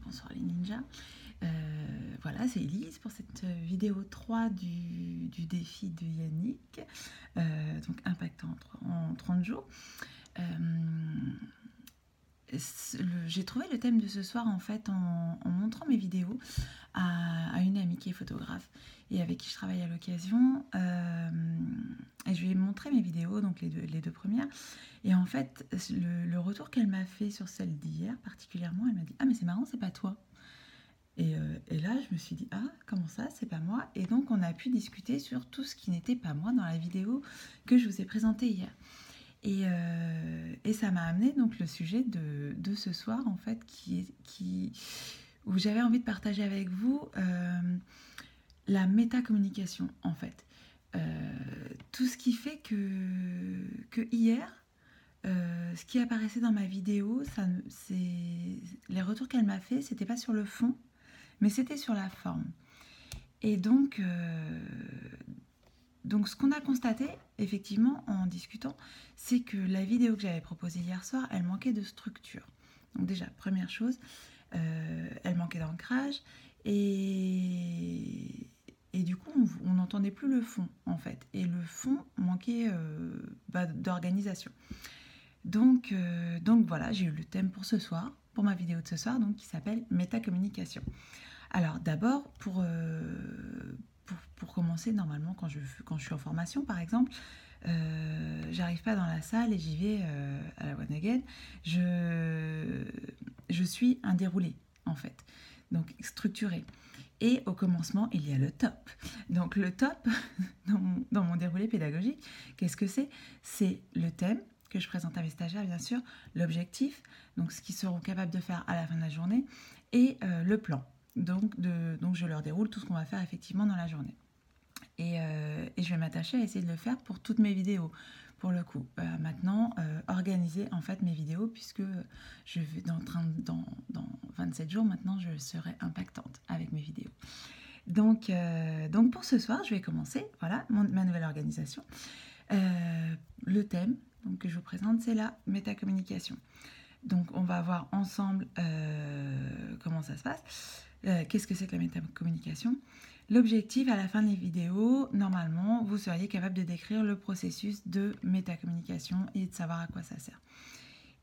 bonsoir les ninjas. Voilà, c'est Elise pour cette vidéo 3 du défi de Yannick, donc impactant en 30 jours. J'ai trouvé le thème de ce soir en fait en montrant mes vidéos à une amie qui est photographe et avec qui je travaille à l'occasion. Et je lui ai montré mes vidéos, donc les deux premières. Et en fait, le retour qu'elle m'a fait sur celle d'hier particulièrement, elle m'a dit « Ah mais c'est marrant, c'est pas toi ». Et là, je me suis dit « Ah, comment ça, c'est pas moi ?» Et donc, on a pu discuter sur tout ce qui n'était pas moi dans la vidéo que je vous ai présentée hier. Et ça m'a amené donc le sujet de ce soir, en fait, où j'avais envie de partager avec vous la métacommunication, en fait. Tout ce qui fait que hier, ce qui apparaissait dans ma vidéo, les retours qu'elle m'a fait, c'était pas sur le fond, mais c'était sur la forme. Et donc ce qu'on a constaté, effectivement, en discutant, c'est que la vidéo que j'avais proposée hier soir, elle manquait de structure. Donc déjà, première chose, elle manquait d'ancrage et du coup, on n'entendait plus le fond, en fait. Et le fond manquait d'organisation. Donc voilà, j'ai eu le thème pour ce soir, pour ma vidéo de ce soir, donc, qui s'appelle métacommunication. Alors d'abord, pour commencer, normalement, quand je suis en formation, par exemple, j'arrive pas dans la salle et j'y vais à la one again. Je suis un déroulé, en fait, donc structuré. Et au commencement, il y a le top. Donc le top, dans mon déroulé pédagogique, qu'est-ce que c'est ? C'est le thème que je présente à mes stagiaires, bien sûr, l'objectif, donc ce qu'ils seront capables de faire à la fin de la journée, et le plan. Donc je leur déroule tout ce qu'on va faire effectivement dans la journée. Et je vais m'attacher à essayer de le faire pour toutes mes vidéos. Pour le coup, maintenant, organiser en fait mes vidéos, puisque je vais dans 27 jours, maintenant, je serai impactante avec mes vidéos. Donc pour ce soir, je vais commencer, voilà, ma nouvelle organisation. Le thème donc, que je vous présente, c'est la métacommunication. Donc on va voir ensemble comment ça se passe. Qu'est-ce que c'est que la métacommunication ? L'objectif, à la fin des vidéos, normalement, vous seriez capable de décrire le processus de métacommunication et de savoir à quoi ça sert.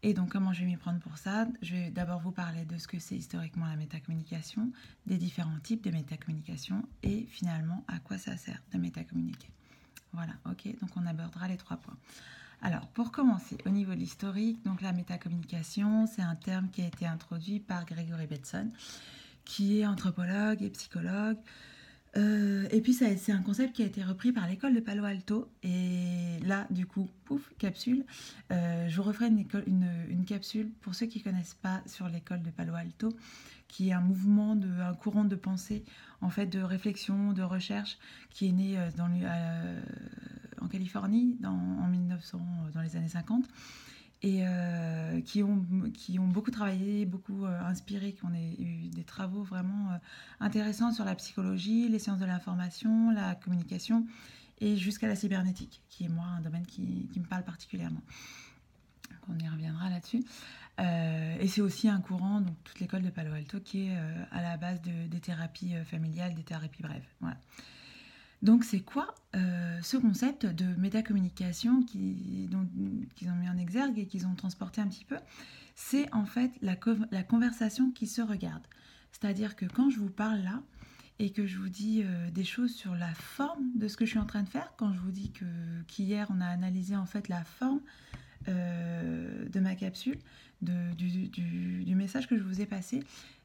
Et donc, comment je vais m'y prendre pour ça ? Je vais d'abord vous parler de ce que c'est historiquement la métacommunication, des différents types de métacommunication et finalement, à quoi ça sert de métacommuniquer. Voilà, ok, donc on abordera les 3 points. Alors, pour commencer, au niveau de l'historique, donc la métacommunication, c'est un terme qui a été introduit par Gregory Bateson, qui est anthropologue et psychologue. Et puis c'est un concept qui a été repris par l'école de Palo Alto. Et là, du coup, pouf, capsule. Je vous referai une capsule pour ceux qui ne connaissent pas sur l'école de Palo Alto, qui est un courant de pensée, en fait, de réflexion, de recherche, qui est né en Californie en 1900, dans les années 50. Et qui ont beaucoup travaillé, beaucoup inspiré, qui ont eu des travaux vraiment intéressants sur la psychologie, les sciences de l'information, la communication et jusqu'à la cybernétique, qui est moi un domaine qui me parle particulièrement. Donc on y reviendra là-dessus. Et c'est aussi un courant, donc toute l'école de Palo Alto, qui est à la base des thérapies familiales, des thérapies brèves. Voilà. Donc c'est quoi ce concept de métacommunication qu'ils ont mis en exergue et qu'ils ont transporté un petit peu ? C'est en fait la conversation qui se regarde. C'est-à-dire que quand je vous parle là et que je vous dis des choses sur la forme de ce que je suis en train de faire, quand je vous dis qu'hier on a analysé en fait la forme de ma capsule, du message que je vous ai passé,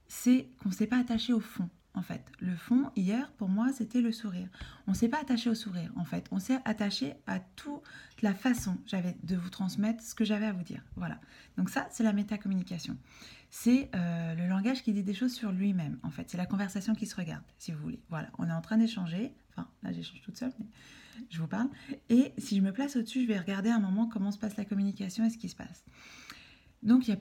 c'est qu'on ne s'est pas attaché au fond. En fait, le fond, hier, pour moi, c'était le sourire. On ne s'est pas attaché au sourire, en fait. On s'est attaché à toute la façon j'avais de vous transmettre ce que j'avais à vous dire. Voilà. Donc ça, c'est la métacommunication. C'est le langage qui dit des choses sur lui-même, en fait. C'est la conversation qui se regarde, si vous voulez. Voilà. On est en train d'échanger. Enfin, là, j'échange toute seule, mais je vous parle. Et si je me place au-dessus, je vais regarder un moment comment se passe la communication et ce qui se passe. Donc il y a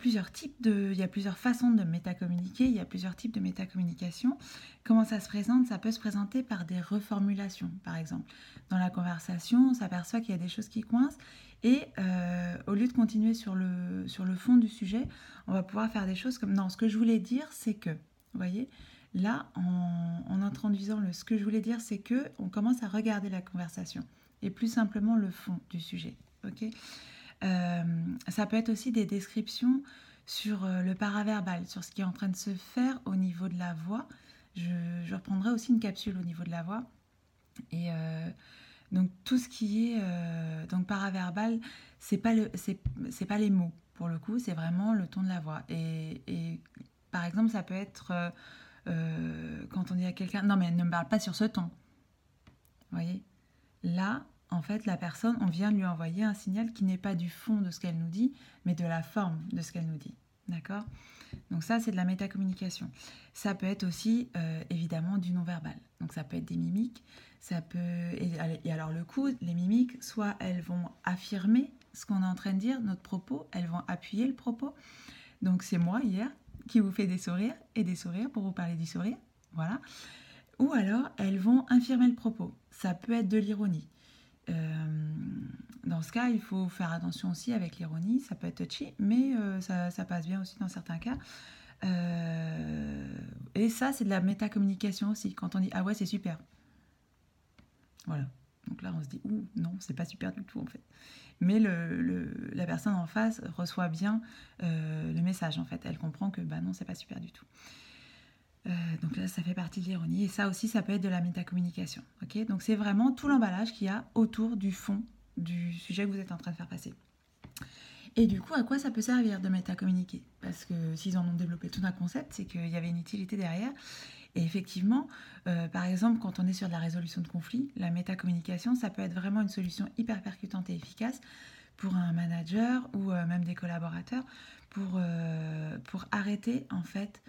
plusieurs façons de métacommuniquer, il y a plusieurs types de métacommunication. Comment ça se présente ? Ça peut se présenter par des reformulations, par exemple. Dans la conversation, on s'aperçoit qu'il y a des choses qui coincent et au lieu de continuer sur le fond du sujet, on va pouvoir faire des choses comme « Non, ce que je voulais dire, c'est que… » Vous voyez, là, en introduisant ce que je voulais dire, c'est que on commence à regarder la conversation et plus simplement le fond du sujet. Ok. Ça peut être aussi des descriptions sur le paraverbal, sur ce qui est en train de se faire au niveau de la voix. Je reprendrai aussi une capsule au niveau de la voix. Et donc tout ce qui est donc paraverbal, c'est pas les mots pour le coup, c'est vraiment le ton de la voix. Et par exemple, ça peut être quand on dit à quelqu'un, non mais ne me parle pas sur ce ton. Vous voyez, là, en fait, la personne, on vient de lui envoyer un signal qui n'est pas du fond de ce qu'elle nous dit, mais de la forme de ce qu'elle nous dit. D'accord? Donc ça, c'est de la métacommunication. Ça peut être aussi, évidemment, du non-verbal. Donc ça peut être des mimiques. Ça peut... Et alors le coup, les mimiques, soit elles vont affirmer ce qu'on est en train de dire, notre propos, elles vont appuyer le propos. Donc c'est moi, hier, qui vous fais des sourires et des sourires pour vous parler du sourire. Voilà. Ou alors, elles vont infirmer le propos. Ça peut être de l'ironie. Dans ce cas, il faut faire attention aussi avec l'ironie. Ça peut être touchy, mais ça passe bien aussi dans certains cas. Et ça, c'est de la métacommunication aussi. Quand on dit « Ah ouais, c'est super ». Voilà. Donc là, on se dit « Ouh, non, c'est pas super du tout, en fait ». Mais la personne en face reçoit bien le message, en fait. Elle comprend que bah non, c'est pas super du tout. Donc là, ça fait partie de l'ironie. Et ça aussi, ça peut être de la métacommunication. Okay, donc c'est vraiment tout l'emballage qu'il y a autour du fond du sujet que vous êtes en train de faire passer. Et du coup, à quoi ça peut servir de métacommuniquer? Parce que s'ils en ont développé tout un concept, c'est qu'il y avait une utilité derrière. Et effectivement, par exemple, quand on est sur de la résolution de conflits, la métacommunication, ça peut être vraiment une solution hyper percutante et efficace pour un manager ou même des collaborateurs pour arrêter, en fait,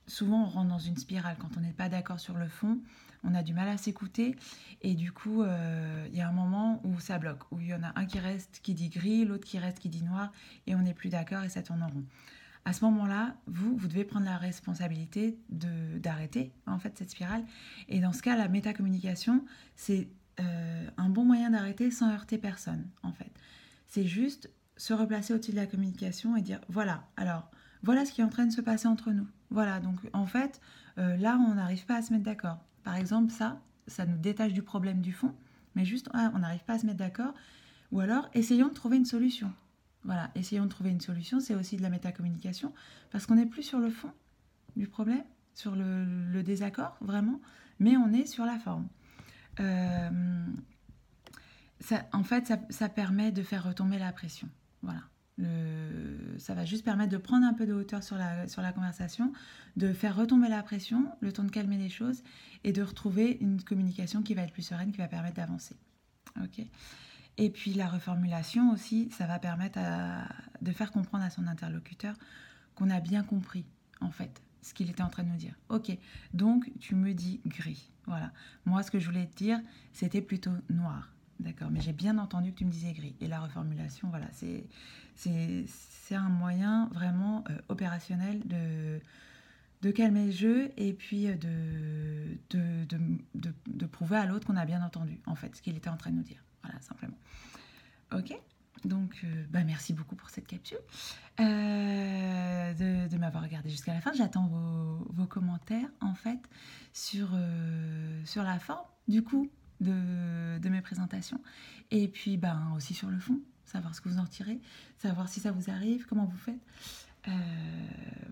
souvent on rentre dans une spirale quand on n'est pas d'accord sur le fond, on a du mal à s'écouter et du coup il y a un moment où ça bloque, où il y en a un qui reste qui dit gris, l'autre qui reste qui dit noir et on n'est plus d'accord et ça tourne en rond. À ce moment-là, vous devez prendre la responsabilité d'arrêter en fait cette spirale et dans ce cas la métacommunication c'est un bon moyen d'arrêter sans heurter personne en fait. C'est juste se replacer au-dessus de la communication et dire voilà, alors voilà ce qui est en train de se passer entre nous. Voilà, donc en fait, là, on n'arrive pas à se mettre d'accord. Par exemple, ça nous détache du problème du fond, mais juste, on n'arrive pas à se mettre d'accord. Ou alors, essayons de trouver une solution. Voilà, essayons de trouver une solution, c'est aussi de la métacommunication, parce qu'on n'est plus sur le fond du problème, sur le désaccord, vraiment, mais on est sur la forme. En fait, ça permet de faire retomber la pression. Voilà. Ça va juste permettre de prendre un peu de hauteur sur la conversation, de faire retomber la pression, le temps de calmer les choses et de retrouver une communication qui va être plus sereine, qui va permettre d'avancer. Ok. Et puis la reformulation aussi, ça va permettre de faire comprendre à son interlocuteur qu'on a bien compris, en fait, ce qu'il était en train de nous dire. Ok, donc tu me dis gris. Voilà. Moi, ce que je voulais te dire, c'était plutôt noir. D'accord, mais j'ai bien entendu que tu me disais gris. Et la reformulation, voilà, c'est un moyen vraiment opérationnel de calmer le jeu et puis de prouver à l'autre qu'on a bien entendu, en fait, ce qu'il était en train de nous dire. Voilà, simplement. Ok, donc merci beaucoup pour cette capsule, de m'avoir regardé jusqu'à la fin. J'attends vos commentaires, en fait, sur la forme, du coup, de mes présentations. Et puis, aussi sur le fond, savoir ce que vous en tirez, savoir si ça vous arrive, comment vous faites.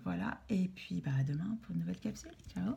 Voilà, et puis à demain pour une nouvelle capsule. Ciao!